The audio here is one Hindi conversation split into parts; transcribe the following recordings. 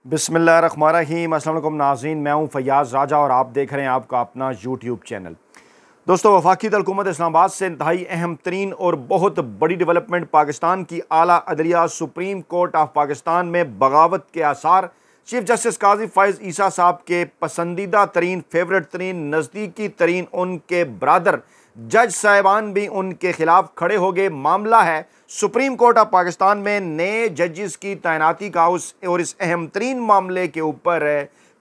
बिस्मिल्लाहिर्रहमानिर्रहीम। अस्सलाम वालेकुम नाज़रीन, मैं हूं फ़याज़ राजा और आप देख रहे हैं आपका अपना यूट्यूब चैनल। दोस्तों, वफाकी हुकूमत इस्लामाबाद से इंतहाई अहम तरीन और बहुत बड़ी डेवलपमेंट पाकिस्तान की आला अदलिया सुप्रीम कोर्ट ऑफ पाकिस्तान में बगावत के आसार। चीफ जस्टिस काजी फ़ाइज़ ईसा साहब के पसंदीदा तरीन, फेवरेट तरीन, नज़दीकी तरीन उनके ब्रादर जज साहिबान भी उनके खिलाफ खड़े हो गए। मामला है सुप्रीम कोर्ट ऑफ पाकिस्तान में नए जजेस की तैनाती का। और इस अहम तरीन मामले के ऊपर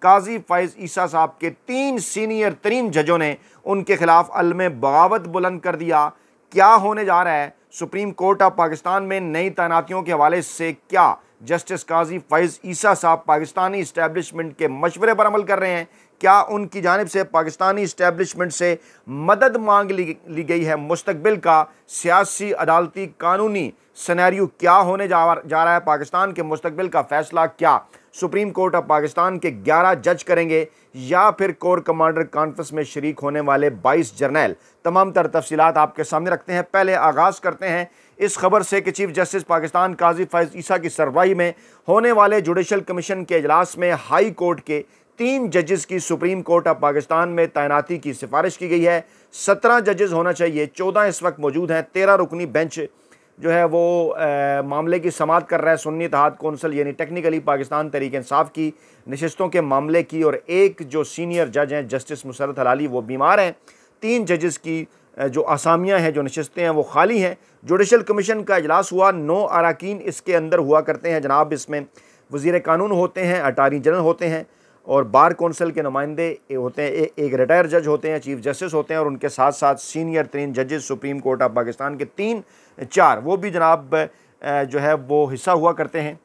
काजी फ़ाइज़ ईसा साहब के 3 सीनियर तरीन जजों ने उनके खिलाफ अलम बगावत बुलंद कर दिया। क्या होने जा रहा है सुप्रीम कोर्ट ऑफ पाकिस्तान में नई तैनातियों के हवाले से? क्या जस्टिस काजी फ़ाइज़ ईसा साहब पाकिस्तानी इस्टेब्लिशमेंट के मशवरे पर अमल कर रहे हैं? क्या उनकी जानिब से पाकिस्तानी इस्टेब्लिशमेंट से मदद मांग ली गई है? मुस्तकबिल का सियासी, अदालती, कानूनी सिनेरियो क्या होने जा रहा है? पाकिस्तान के मुस्तकबिल का फ़ैसला क्या सुप्रीम कोर्ट ऑफ पाकिस्तान के 11 जज करेंगे या फिर कोर कमांडर कॉन्फ्रेंस में शरीक होने वाले 22 जर्नैल? तमाम तर तफसीलात आपके सामने रखते हैं। पहले आगाज़ करते हैं इस खबर से कि चीफ जस्टिस पाकिस्तान काजी फ़ाइज़ ईसा की सरबराही में होने वाले जुडिशल कमीशन के इजलास में हाई कोर्ट के 3 जजेस की सुप्रीम कोर्ट ऑफ पाकिस्तान में तैनाती की सिफारिश की गई है। 17 जजेस होना चाहिए, 14 इस वक्त मौजूद हैं। 13 रुकनी बेंच जो है वो मामले की समाअत कर रहा है। सुन्नी इत्तेहाद कौंसिल यानी टेक्निकली पाकिस्तान तहरीक इंसाफ की नशिस्तों के मामले की, और एक जो सीनियर जज हैं जस्टिस मुसर्रत हलाली वो बीमार हैं। 3 जजेस की जो असामियाँ हैं, जो नशिस्तें हैं वो खाली हैं। जुडिशल कमीशन का इजलास हुआ, 9 अरकान इसके अंदर हुआ करते हैं जनाब। इसमें वज़ीर कानून होते हैं, अटार्नी जनरल होते हैं और बार कौंसिल के नुमाइंदे होते हैं। एक रिटायर जज होते हैं, चीफ जस्टिस होते हैं, और उनके साथ साथ सीनियर तरीन जजेस सुप्रीम कोर्ट ऑफ पाकिस्तान के 3-4 वो भी जनाब जो है वो हिस्सा हुआ करते हैं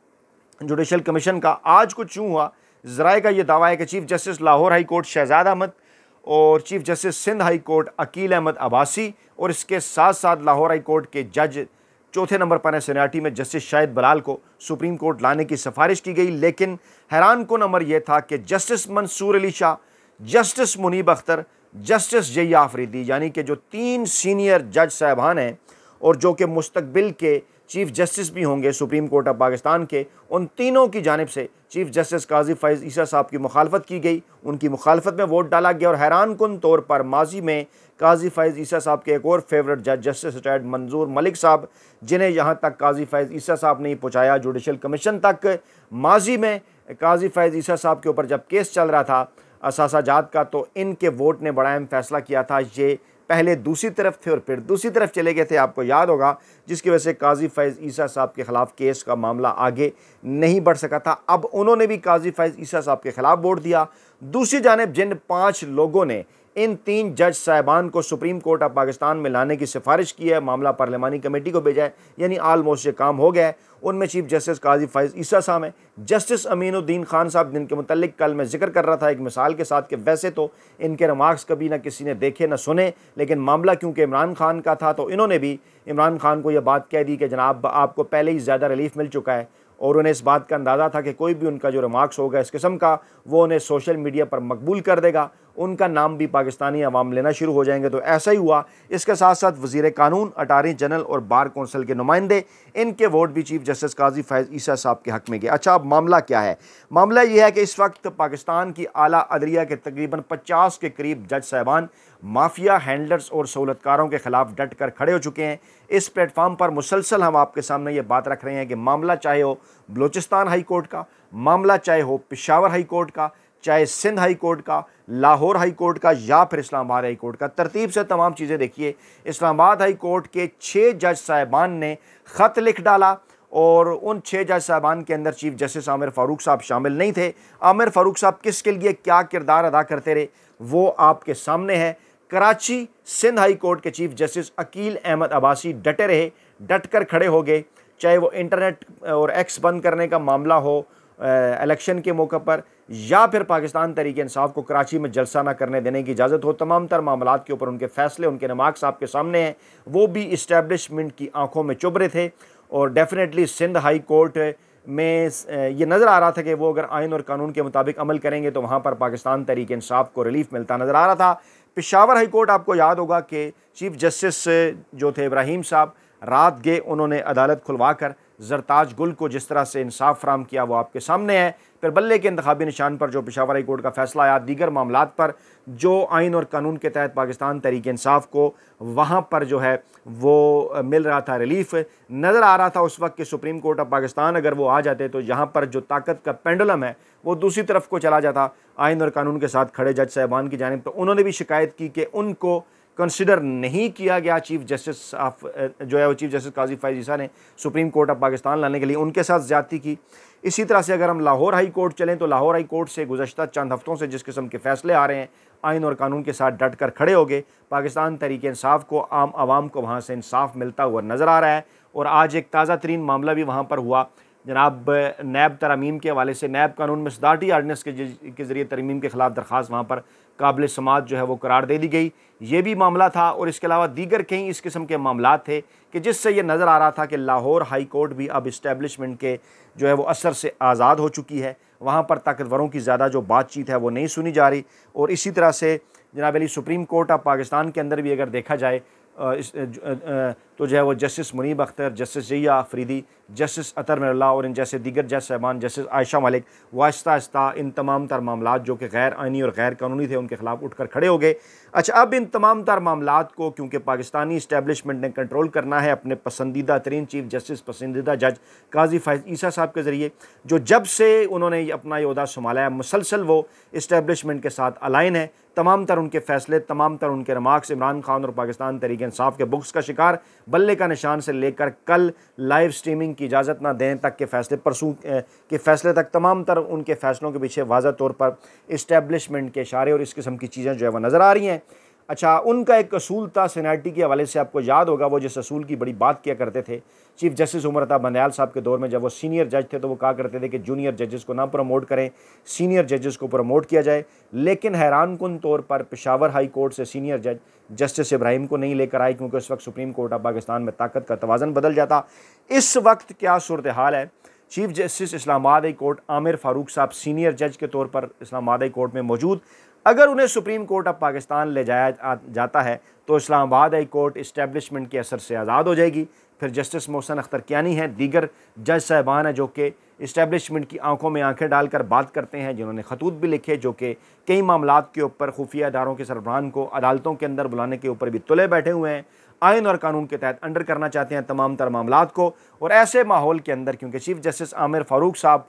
जुडिशल कमीशन का। आज कुछ यूँ हुआ, ज़राए का ये दावा है कि chief justice Lahore high court Shahzad Ahmed और chief justice Sindh high court Akeel Ahmed Abbasi और इसके साथ साथ लाहौर हाई कोर्ट के जज चौथे नंबर पर सीनियरिटी में जस्टिस शाहिद बलाल को सुप्रीम कोर्ट लाने की सिफारिश की गई। लेकिन हैरान कुन अमर यह था कि justice Mansoor Ali Shah, justice Munib Akhtar, justice Yahya Afridi यानी कि जो 3 सीनियर जज साहबान हैं और जो कि मुस्तकबिल के चीफ जस्टिस भी होंगे सुप्रीम कोर्ट ऑफ पाकिस्तान के, उन तीनों की जानिब से चीफ जस्टिस काजी फ़ाइज़ ईसा साहब की मुखालफत की गई। उनकी मुखालफत में वोट डाला गया और हैरान कुन तौर पर माजी में काजी फ़ाइज़ ईसा साहब के एक और फेवरेट जज जस्टिस रिटायर्ड मंजूर मलिक साहब, जिन्हें यहाँ तक काजी फ़ाइज़ ईसा साहब नहीं पहुँचाया जुडिशल कमीशन तक। माजी में काजी फ़ाइज़ ईसा साहब के ऊपर जब केस चल रहा था असासाजात का, तो इनके वोट ने बड़ा अहम फैसला किया था। ये पहले दूसरी तरफ थे और फिर दूसरी तरफ चले गए थे, आपको याद होगा, जिसकी वजह से काजी फ़ाइज़ ईसा साहब के ख़िलाफ़ केस का मामला आगे नहीं बढ़ सका था। अब उन्होंने भी काजी फ़ाइज़ ईसा साहब के ख़िलाफ़ वोट दिया। दूसरी जानिब जिन 5 लोगों ने इन 3 जज साहिबान को सुप्रीम कोर्ट ऑफ पाकिस्तान में लाने की सिफारिश की है, मामला पार्लिमानी कमेटी को भेजा है, यानी आलमोस्ट ये काम हो गया है। उनमें चीफ जस्टिस काजी फ़ाइज़ ईसा साहब हैं, जस्टिस अमीनुद्दीन खान साहब, जिनके मुतल्लिक कल मैं जिक्र कर रहा था एक मिसाल के साथ कि वैसे तो इनके रिमार्क्स कभी ना किसी ने देखे ना सुने, लेकिन मामला क्योंकि इमरान खान का था तो इन्होंने भी इमरान खान को यह बात कह दी कि जनाब आपको पहले ही ज़्यादा रिलीफ मिल चुका है, और उन्हें इस बात का अंदाज़ा था कि कोई भी उनका जो रिमार्क्स होगा इस किस्म का वो उन्हें सोशल मीडिया पर मकबूल कर देगा, उनका नाम भी पाकिस्तानी अवाम लेना शुरू हो जाएंगे। तो ऐसा ही हुआ। इसके साथ साथ वज़ीर कानून, अटार्नी जनरल और बार कौंसिल के नुमाइंदे, इनके वोट भी चीफ जस्टिस काजी फ़ाइज़ ईसा साहब के हक़ में गए। अच्छा, अब मामला क्या है? मामला ये है कि इस वक्त पाकिस्तान की आला अदलिया के तकरीबन 50 के करीब जज साहिबान माफिया हैंडलर्स और सहूलतकारों के ख़िलाफ़ डट कर खड़े हो चुके हैं। इस प्लेटफॉर्म पर मुसलसल हम आपके सामने ये बात रख रहे हैं कि मामला चाहे हो बलूचिस्तान हाई कोर्ट का, मामला चाहे हो पेशावर हाई कोर्ट का, चाहे सिंध हाई कोर्ट का, लाहौर हाई कोर्ट का या फिर इस्लामाबाद हाई कोर्ट का, तरतीब से तमाम चीज़ें देखिए। इस्लामाबाद हाई कोर्ट के 6 जज साहिबान ने ख़त लिख डाला और उन 6 जज साहिबान के अंदर चीफ जस्टिस आमिर फ़ारूक साहब शामिल नहीं थे। आमिर फ़ारूक साहब किसके लिए क्या किरदार अदा करते रहे वो आपके सामने है। कराची सिंध हाई कोर्ट के चीफ जस्टिस अकील अहमद अब्बासी डटे रहे, डट कर खड़े हो गए, चाहे वो इंटरनेट और एक्स बंद करने का मामला हो इलेक्शन के मौके पर, या फिर पाकिस्तान तहरीक इंसाफ को कराची में जलसा न करने देने की इजाज़त हो। तमाम तर मामलात के ऊपर उनके फ़ैसले, उनके रिमार्क्स आपके सामने हैं। वो भी इस्टेब्लिशमेंट की आंखों में चुभ रहे थे और डेफिनेटली सिंध हाई कोर्ट में ये नज़र आ रहा था कि वो अगर आइन और कानून के मुताबिक अमल करेंगे तो वहाँ पर पाकिस्तान तहरीक इंसाफ को रिलीफ मिलता नज़र आ रहा था। पेशावर हाई कोर्ट, आपको याद होगा कि चीफ जस्टिस जो थे इब्राहिम साहब रात गए, उन्होंने अदालत खुलवा कर जरताज गुल को जिस तरह से इंसाफ फराम किया वो आपके सामने है। फिर बल्ले के इंतखाबी निशान पर जो पेशावर हाई कोर्ट का फैसला आया, दीगर मामलात पर जो आइन और कानून के तहत पाकिस्तान तहरीक इंसाफ को वहाँ पर जो है वो मिल रहा था रिलीफ, नज़र आ रहा था उस वक्त कि सुप्रीम कोर्ट ऑफ पाकिस्तान अगर वो आ जाते तो यहाँ पर जो ताकत का पेंडुलम है वो दूसरी तरफ को चला जाता आइन और कानून के साथ खड़े जज साहबान की जानिब। तो उन्होंने भी शिकायत की कि उनको कंसिडर नहीं किया गया। चीफ जस्टिस ऑफ जो है वो चीफ जस्टिस काजी फैज़ ईसा ने सुप्रीम कोर्ट ऑफ पाकिस्तान लाने के लिए उनके साथ ज़्यादती की। इसी तरह से अगर हम लाहौर हाई कोर्ट चलें तो लाहौर हाई कोर्ट से गुज़श्ता चंद हफ्तों से जिस किस्म के फ़ैसले आ रहे हैं, आइन और कानून के साथ डट कर खड़े हो गए, पाकिस्तान तहरीक इंसाफ को, आम आवाम को वहाँ से इंसाफ मिलता हुआ नज़र आ रहा है। और आज एक ताज़ा तरीन मामला भी वहाँ पर हुआ जनाब, नैब तरमीम के हवाले से नैब कानून में सदारती आर्डनेंस के ज़रिए तरमीम के ख़िलाफ़ दरख्वास्त वहाँ पर काबिल समात जो है वो करार दे दी गई। ये भी मामला था और इसके अलावा दीगर कई इस किस्म के मामला थे कि जिससे ये नज़र आ रहा था कि लाहौर हाई कोर्ट भी अब इस्टेब्लिशमेंट के जो है वो असर से आज़ाद हो चुकी है। वहाँ पर ताकतवरों की ज़्यादा जो बातचीत है वो नहीं सुनी जा रही। और इसी तरह से जनाब Ali supreme court of Pakistan के अंदर भी अगर देखा जाए तो जो है वो जस्टिस मुनीब अख्तर, जस्टिस जिया अफरीदी, जस्टिस अतर मिर्ला और इन जैसे दीगर जज साहबान, जस्टिस आयशा मलिक वाहिस्ता आहिस्ता इन तमाम तर मामलात जो कि गैर आइनी और गैर कानूनी थे उनके ख़िलाफ़ उठ कर खड़े हो गए। अच्छा, अब इन तमाम तर मामलात को क्योंकि पाकिस्तानी इस्टेब्लिशमेंट ने कंट्रोल करना है अपने पसंदीदा तरीन चीफ जस्टिस, पसंदीदा जज काजी फैज़ ईसा साहब के ज़रिए, जो जब से उन्होंने अपना ये ओहदा संभाला है मुसलसल वो इस्टेब्लिशमेंट के साथ अलाइन है। तमाम तर उनके फ़ैसले, तमाम तर उनके रिमार्क्स इमरान खान और पाकिस्तान तहरीक इंसाफ के बुक्स का शिकार, बल्ले का निशान से लेकर कल लाइव स्ट्रीमिंग की इजाज़त ना देने तक के फ़ैसले, परसों के फ़ैसले तक, तमाम तर उनके फ़ैसलों के पीछे वाज़ह तौर पर इस्टेब्लिशमेंट के इशारे और इस किस्म की चीज़ें जो है वह नज़र आ रही हैं। अच्छा, उनका एक असूल था सीनियरिटी के हवाले से, आपको याद होगा वो जिस असूल की बड़ी बात किया करते थे चीफ जस्टिस उमर अता बंदयाल साहब के दौर में, जब वो सीनियर जज थे तो वो कहा करते थे कि जूनियर जजेस को ना प्रमोट करें, सीनियर जजेस को प्रमोट किया जाए। लेकिन हैरान कुन तौर पर पेशावर हाई कोर्ट से सीनियर जज जस्टिस इब्राहिम को नहीं लेकर आए क्योंकि उस वक्त सुप्रीम कोर्ट ऑफ पाकिस्तान में ताकत का तवाज़न बदल जाता। इस वक्त क्या सूरत हाल है? Chief justice Islamabad high court Aamir Farooq साहब सीनियर जज के तौर पर इस्लामाबाद हाई कोर्ट में मौजूद, अगर उन्हें सुप्रीम कोर्ट ऑफ पाकिस्तान ले जाया जाता है तो इस्लामाबाद हाई कोर्ट इस्टेब्लिशमेंट के असर से आज़ाद हो जाएगी। फिर जस्टिस मोहसिन अख्तर कियानी हैं, दीगर जज साहबान हैं जो कि इस्टेब्लिशमेंट की आंखों में आंखें डालकर बात करते हैं, जिन्होंने खतूत भी लिखे, जो कि कई मामलात के ऊपर खुफिया इदारों के सरबराहान को अदालतों के अंदर बुलाने के ऊपर भी तुले बैठे हुए हैं, आइन और कानून के तहत अंडर करना चाहते हैं तमाम तर मामलात को। और ऐसे माहौल के अंदर क्योंकि चीफ जस्टिस आमिर फ़ारूक साहब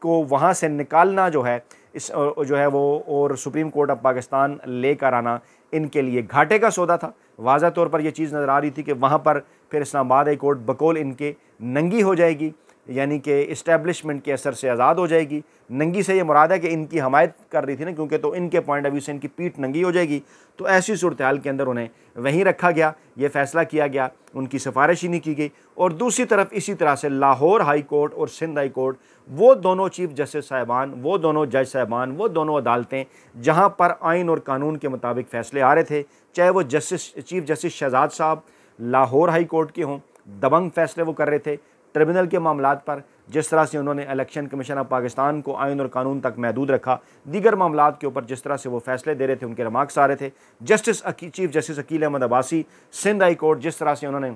को वहाँ से निकालना जो है इस जो है वो और सुप्रीम कोर्ट ऑफ पाकिस्तान लेकर आना इनके लिए घाटे का सौदा था। वाज़ा तौर पर यह चीज़ नज़र आ रही थी कि वहाँ पर फिर इस्लामाबाद हाई कोर्ट बकौल इनके नंगी हो जाएगी, यानी कि इस्टेब्लिशमेंट के असर से आज़ाद हो जाएगी। नंगी से ये मुराद है कि इनकी हमायत कर रही थी ना, क्योंकि तो इनके पॉइंट ऑफ व्यू से इनकी पीठ नंगी हो जाएगी। तो ऐसी सूरत हाल के अंदर उन्हें वहीं रखा गया, ये फ़ैसला किया गया, उनकी सिफारिश ही नहीं की गई। और दूसरी तरफ इसी तरह से लाहौर हाई कोर्ट और सिंध हाई कोर्ट, वो दोनों चीफ जस्टिस साहबान, वो दोनों जज साहबान, वो दोनों अदालतें जहाँ पर आइन और कानून के मुताबिक फ़ैसले आ रहे थे, चाहे वो चीफ जस्टिस शहजाद साहब लाहौर हाई कोर्ट के हों, दबंग फ़ैसले वो कर रहे थे ट्रिब्यूनल के मामलात पर, जिस तरह से उन्होंने इलेक्शन कमीशन ऑफ पाकिस्तान को आइन और कानून तक महदूद रखा, दीगर मामलात के ऊपर जिस तरह से वो फैसले दे रहे थे, उनके रिमार्क्स आ रहे थे। Chief justice Aqeel Ahmed Abbasi Sindh high court, जिस तरह से उन्होंने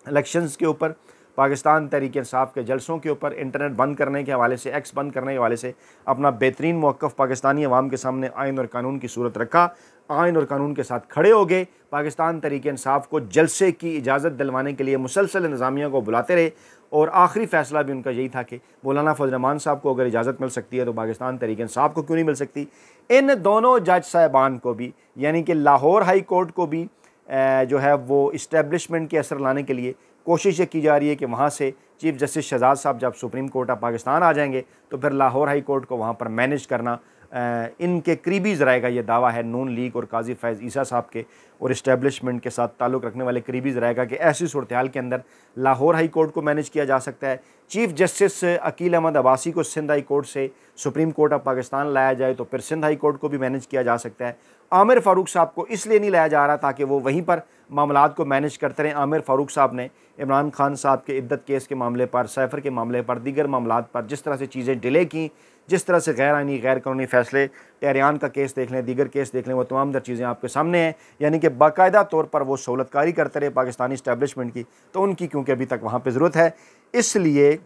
इलेक्शंस के ऊपर, पाकिस्तान तहरीक इंसाफ के जलसों के ऊपर, इंटरनेट बंद करने के हवाले से, एक्स बंद करने के हवाले से अपना बेहतरीन मौक़िफ़ पाकिस्तानी अवाम के सामने आइन और कानून की सूरत रखा, आइन और कानून के साथ खड़े हो गए, पाकिस्तान तहरीक इंसाफ को जलसे की इजाज़त दिलवाने के लिए मुसलसल इंतज़ामिया को बुलाते रहे। और आखिरी फ़ैसला भी उनका यही था कि मौलाना फजल रहमान साहब को अगर इजाज़त मिल सकती है तो पाकिस्तान तहरीक इंसाफ को क्यों नहीं मिल सकती। इन दोनों जज साहबान को भी, यानी कि लाहौर हाई कोर्ट को भी जो है वो इस्टेब्लिशमेंट के असर लाने के लिए कोशिश ये की जा रही है कि वहाँ से चीफ जस्टिस शहजाद साहब जब सुप्रीम कोर्ट ऑफ पाकिस्तान आ जाएंगे तो फिर लाहौर हाई कोर्ट को वहाँ पर मैनेज करना इनके करीबी ज़राए का ये दावा है नून लीग और काजी फैज़ ईसा साहब के और इस्टेब्लिशमेंट के साथ ताल्लुक़ रखने वाले करीबी ज़राए का कि ऐसी सूरत हाल के अंदर लाहौर हाई कोर्ट को मैनेज किया जा सकता है। चीफ जस्टिस अकील अहमद अब्बासी को सिंध हाई कोर्ट से सुप्रीम कोर्ट ऑफ पाकिस्तान लाया जाए तो फिर सिंध हाई कोर्ट को भी मैनेज किया जा सकता है। आमिर फ़ारूक साहब को इसलिए नहीं लाया जा रहा ताकि वो वहीं पर मामलात को मैनेज करते रहें। आमिर फ़ारूक साहब ने इमरान खान साहब के इद्दत केस के मामले पर, सैफर के मामले पर, दीगर मामलात पर जिस तरह से चीज़ें डिले की, जिस तरह से गैर आइनी गैर कानूनी फ़ैसले, टेहरियान का केस देख लें, दीगर केस देख लें, वो तमाम दर चीज़ें आपके सामने हैं। यानी कि बाकायदा तौर पर वो सहूलतकारी करते रहे पाकिस्तानी इस्टेब्लिशमेंट की, तो उनकी क्योंकि अभी तक वहाँ पर ज़रूरत है। इसलिए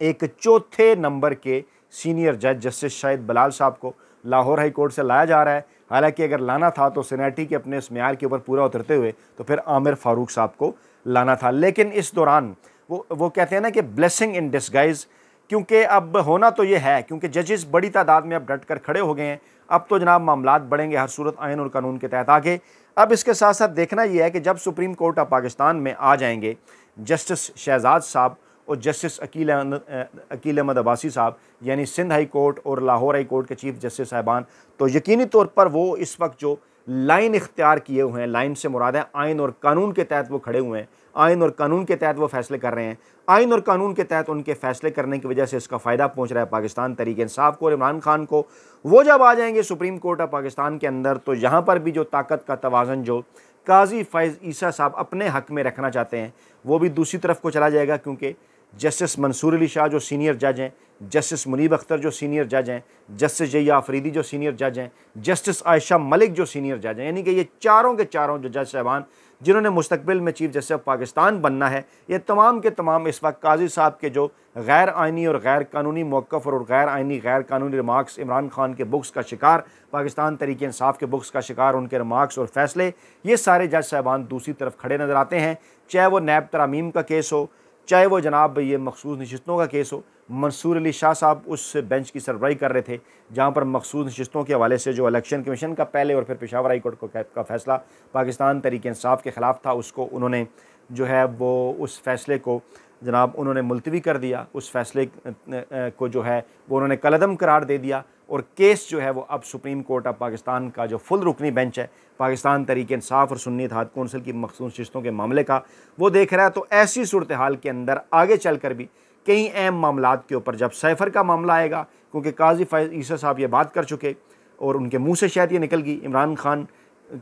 एक चौथे नंबर के सीनियर जज जस्टिस शाहिद बलाल साहब को लाहौर हाई कोर्ट से लाया जा रहा है। हालांकि अगर लाना था तो सीनेटी के अपने इस म्यार के ऊपर पूरा उतरते हुए तो फिर आमिर फारूक साहब को लाना था। लेकिन इस दौरान वो कहते हैं ना कि ब्लेसिंग इन डिस्गाइज, क्योंकि अब होना तो ये है, क्योंकि जजेस बड़ी तादाद में अब डट कर खड़े हो गए हैं। अब तो जनाब मामलात बढ़ेंगे हर सूरत आइन और कानून के तहत आगे। अब इसके साथ साथ देखना यह है कि जब सुप्रीम कोर्ट ऑफ पाकिस्तान में आ जाएंगे जस्टिस शहजाद साहब और जस्टिस अकील अहमद अब्बासी साहब, यानी सिंध हाई कोर्ट और लाहौर हाई कोर्ट के चीफ जस्टिस साहिबान, तो यकीनी तौर पर वो इस वक्त जो लाइन इख्तियार किए हुए हैं, लाइन से मुराद है आइन और कानून के तहत वो खड़े हुए हैं, आइन और कानून के तहत वो फैसले कर रहे हैं। आइन और कानून के तहत उनके फैसले करने की वजह से इसका फ़ायदा पहुंच रहा है पाकिस्तान तहरीक इंसाफ को और इमरान खान को। वो जब आ जाएंगे सुप्रीम कोर्ट ऑफ पाकिस्तान के अंदर तो यहाँ पर भी जो ताकत का तवाज़न जो काजी फैज़ ईसा साहब अपने हक़ में रखना चाहते हैं वो भी दूसरी तरफ को चला जाएगा, क्योंकि जस्टिस मंसूर अली शाह जो सीनियर जज हैं, जस्टिस मुनीब अख्तर जो सीनियर जज हैं, जस्टिस जया अफरीदी जो सीनियर जज हैं, जस्टिस आयशा मलिक जो सीनियर जज हैं, यानी कि ये चारों के चारों जो जज साहबान जिन्होंने मुस्तकबिल में चीफ जस्टिस ऑफ पाकिस्तान बनना है, ये तमाम के तमाम इस वक्त काजी साहब के जो गैर आइनी और गैर कानूनी मौक़िफ़ और गैर आइनी गैर कानूनी रिमार्क्स, इमरान खान के बुक्स का शिकार, पाकिस्तान तहरीक इंसाफ के बुक्स का शिकार, उनके रिमार्क्स और फैसले, ये सारे जज साहबान दूसरी तरफ खड़े नज़र आते हैं। चाहे वो नैब तरामीम का केस हो, चाहे वो जनाब ये मखसूस नशिस्तों का केस हो। मंसूर अली शाह साहब उस बेंच की सरबराही कर रहे थे जहाँ पर मखसूस नशिस्तों के हवाले से जो इलेक्शन कमीशन का पहले और फिर पेशावर हाई कोर्ट का फैसला पाकिस्तान तहरीक इंसाफ के ख़िलाफ़ था, उसको उन्होंने जो है वो उस फैसले को जनाब उन्होंने मुलतवी कर दिया। उस फैसले को जो है वो उन्होंने कलअदम करार दे दिया और केस जो है वो अब सुप्रीम कोर्ट ऑफ पाकिस्तान का जो फुल रुकनी बेंच है पाकिस्तान तहरीक इंसाफ और सुन्नी इत्तेहाद कौंसिल की मखसूस नशिस्तों के मामले का वो देख रहा है। तो ऐसी सूरत हाल के अंदर आगे चल कर भी कई अहम मामलात के ऊपर जब सैफर का मामला आएगा, क्योंकि काजी फैज़ ईसा साहब ये बात कर चुके और उनके मुँह से शायद ये निकल गई, इमरान खान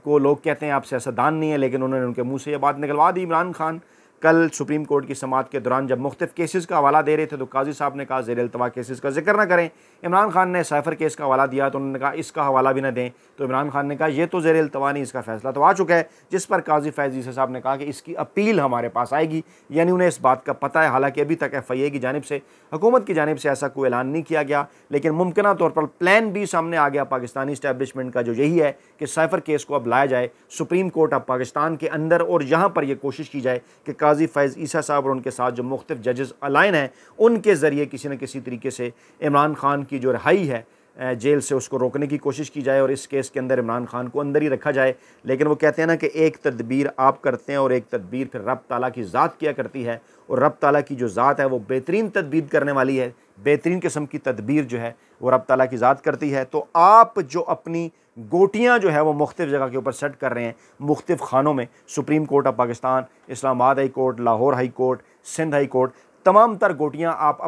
को लोग कहते हैं आप सियासतदान नहीं है, लेकिन उन्होंने उनके मुँह से ये बात निकलवा दी। इमरान खान कल सुप्रीम कोर्ट की समाअत के दौरान जब मुख्तलिफ केसेस का हवाला दे रहे थे तो काजी साहब ने कहा ज़ेर इल्तवा केसेस का जिक्र ना करें। इमरान खान ने सैफर केस का हवाला दिया तो उन्होंने कहा इसका हवाला भी ना दें, तो इमरान खान ने कहा ये तो ज़ेर इल्तवा नहीं, इसका फैसला तो आ चुका है, जिस पर काजी फैज़ ईसा साहब ने कहा कि इसकी अपील हमारे पास आएगी। यानी उन्हें इस बात का पता है, हालांकि अभी तक FIA की जानिब से, हुकूमत की जानिब से ऐसा कोई ऐलान नहीं किया गया, लेकिन मुमकिन तौर पर प्लान B सामने आ गया पाकिस्तानी इस्टेब्लिशमेंट का, जो यही है कि सैफर केस को अब लाया जाए सुप्रीम कोर्ट ऑफ पाकिस्तान के अंदर और यहाँ पर यह कोशिश की जाए कि काजी फैज़ ईसा साहब और उनके साथ जो मुख्तलिफ जजेस अलाइन हैं उनके ज़रिए किसी न किसी तरीके से इमरान खान की जो रिहाई है जेल से उसको रोकने की कोशिश की जाए और इस केस के अंदर इमरान खान को अंदर ही रखा जाए। लेकिन वो कहते हैं ना कि एक तदबीर आप करते हैं और एक तदबीर फिर रब ताला की ज़ात किया करती है, और रब ताला की जो ज़ात है वो बेहतरीन तदबीर करने वाली है, बेहतरीन किस्म की तदबीर जो है वो रब ताला की ज़ात करती है। तो आप जो अपनी गोटियाँ जो है वो मुख्तलिफ़ जगह के ऊपर सेट कर रहे हैं, मुख्तलिफ़ खानों में, supreme court of Pakistan, Islamabad high court, Lahore high court, Sindh high court, तमाम तर गोटियाँ आप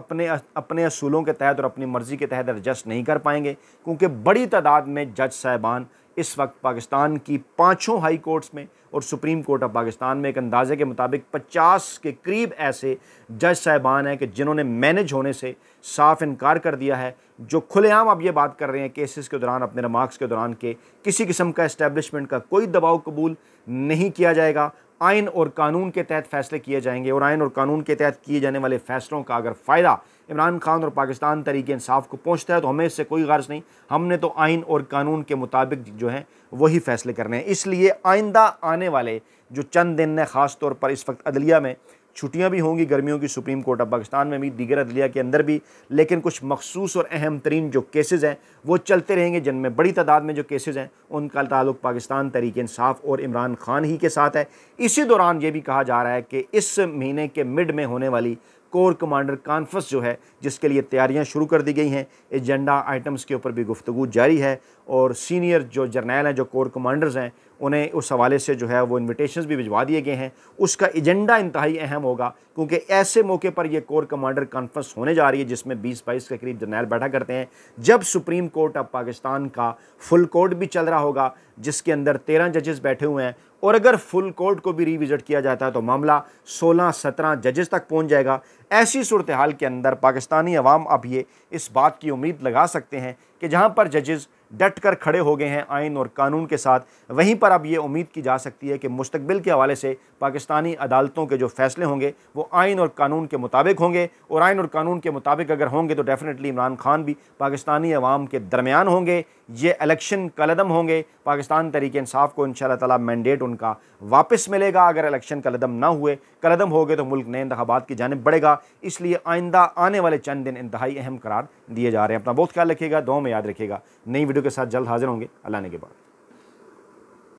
अपने असूलों के तहत और अपनी मर्ज़ी के तहत एडजस्ट नहीं कर पाएंगे, क्योंकि बड़ी तादाद में जज साहिबान इस वक्त पाकिस्तान की 5 हाई कोर्ट्स में और सुप्रीम कोर्ट ऑफ पाकिस्तान में एक अंदाजे के मुताबिक 50 के करीब ऐसे जज साहिबान हैं कि जिन्होंने मैनेज होने से साफ इनकार कर दिया है, जो खुलेआम अब ये बात कर रहे हैं केसेस के दौरान, अपने रिमार्क्स के दौरान, के किसी किस्म का इस्टेब्लिशमेंट का कोई दबाव कबूल नहीं किया जाएगा, आइन और कानून के तहत फ़ैसले किए जाएंगे और आइन और कानून के तहत किए जाने वाले फ़ैसलों का अगर फ़ायदा इमरान खान और पाकिस्तान तहरीक इंसाफ को पहुंचता है तो हमें इससे कोई गर्ज नहीं, हमने तो आइन और कानून के मुताबिक जो है वही फ़ैसले करने हैं। इसलिए आइंदा आने वाले जो चंद दिन हैं, ख़ास तौर पर इस वक्त अदलिया में छुट्टियां भी होंगी गर्मियों की, सुप्रीम कोर्ट ऑफ पाकिस्तान में भी, दीगर अदलिया के अंदर भी, लेकिन कुछ मखसूस और अहम तरीन जो केसेस हैं वो चलते रहेंगे, जिनमें बड़ी तादाद में जो केसेस हैं उनका ताल्लुक पाकिस्तान तहरीक इंसाफ और इमरान खान ही के साथ है। इसी दौरान ये भी कहा जा रहा है कि इस महीने के मिड में होने वाली कोर कमांडर कॉन्फ्रेंस जो है, जिसके लिए तैयारियां शुरू कर दी गई हैं, एजेंडा आइटम्स के ऊपर भी गुफ्तगू जारी है और सीनियर जो जर्नैल हैं, जो कोर कमांडर्स हैं, उन्हें उस हवाले से जो है वो इन्विटेशंस भी भिजवा दिए गए हैं। उसका एजेंडा इंतहाई अहम होगा, क्योंकि ऐसे मौके पर यह कोर कमांडर कॉन्फ्रेंस होने जा रही है जिसमें 20-22 के करीब जर्नैल बैठा करते हैं, जब सुप्रीम कोर्ट ऑफ पाकिस्तान का फुल कोर्ट भी चल रहा होगा जिसके अंदर 13 जजेस बैठे हुए हैं, और अगर फुल कोर्ट को भी रिविज़िट किया जाता है तो मामला 16-17 जजेस तक पहुंच जाएगा। ऐसी सूरत हाल के अंदर पाकिस्तानी अवाम अब ये इस बात की उम्मीद लगा सकते हैं कि जहाँ पर जजेस डट कर खड़े हो गए हैं आइन और कानून के साथ, वहीं पर अब ये उम्मीद की जा सकती है कि मुस्तकबिल के हवाले से पाकिस्तानी अदालतों के जो फैसले होंगे वो आइन और कानून के मुताबिक होंगे, और आइन और कानून के मुताबिक अगर होंगे तो डेफिनेटली इमरान खान भी पाकिस्तानी अवाम के दरमियान होंगे। ये इलेक्शन कलदम होंगे, पाकिस्तान तहरीक इंसाफ को इंशाअल्लाह ताला मैंडेट उनका वापस मिलेगा। अगर इलेक्शन कलदम ना हुए, कलदम हो गए, तो मुल्क नए इंतखाबात की जानिब बढ़ेगा। इसलिए आइंदा आने वाले चंद दिन इंतहाई अहम करार दिए जा रहे हैं। अपना बहुत ख्याल रखिएगा, दुआ में याद रखिएगा। नई वीडियो के साथ जल्द हाजिर होंगे। अल्लाह ने के बाद।